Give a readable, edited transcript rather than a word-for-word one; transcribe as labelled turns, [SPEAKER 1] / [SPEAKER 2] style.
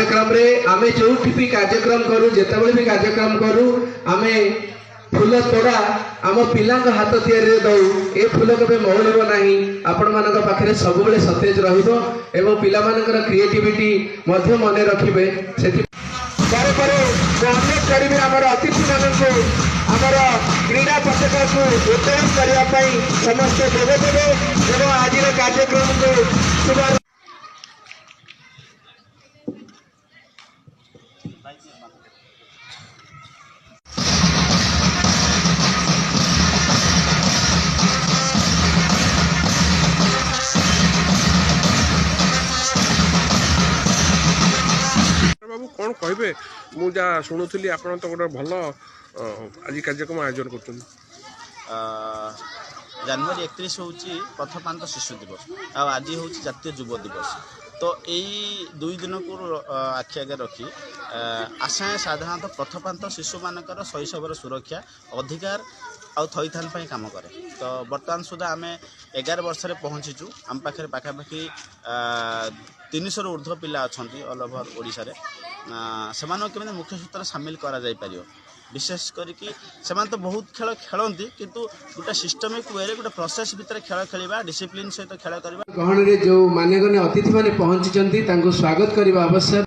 [SPEAKER 1] कार्यक्रम रे आमे जोठी भी कार्यक्रम करू जेतेबेले भी कार्यक्रम करू आमे फूल तोड़ा आम पिला हाथ तैयारी दौ ए फूल केबे मौलिब नाही आपण मानक पाखरे सब बेले सतेज रहिबो एवं पिला मानकर क्रिएटिविटी मध्य मने रखिबे सेति पर अनुरोध करिबे हमर अतिथि माननको हमर क्रीड़ा पताका को उत्तोलन करिया पई समस्त जोग देबे एवं आज कार्यक्रम को शुभ
[SPEAKER 2] बाबू कौन कहे मुझा शुणुली आप तो गोटे भल आज कार्यक्रम आयोजन कर
[SPEAKER 3] जनवरी 31 हूँ प्रथमांत शिशु दिवस आज हूँ जातीय युव दिवस तो यही 2 दिन को आखि आगे रखी आशा साधारणतः प्रथमांत शिशु मानकर शैशवर सुरक्षा अधिकार आउ थईथान काम करे तो बर्तमान सुधा आम 11 वर्ष पहुँचीचु आम पाखे पाखापाखि 300 ऊर्ध्व पिला अच्छा ऑल ओवर ओडिशा से मुख्य सूत्र सामिल करा जाई परियो विशेष करिकी से तो बहुत खेल खेलती किंतु गोटे सिस्टमिक वे गोटे प्रोसेस भितर खेल खेलवा डिसिप्लिन सहित खेल करवा
[SPEAKER 1] गहन रे जो मान्यगण्य अतिथि माने पहुंची स्वागत करने आवश्यक।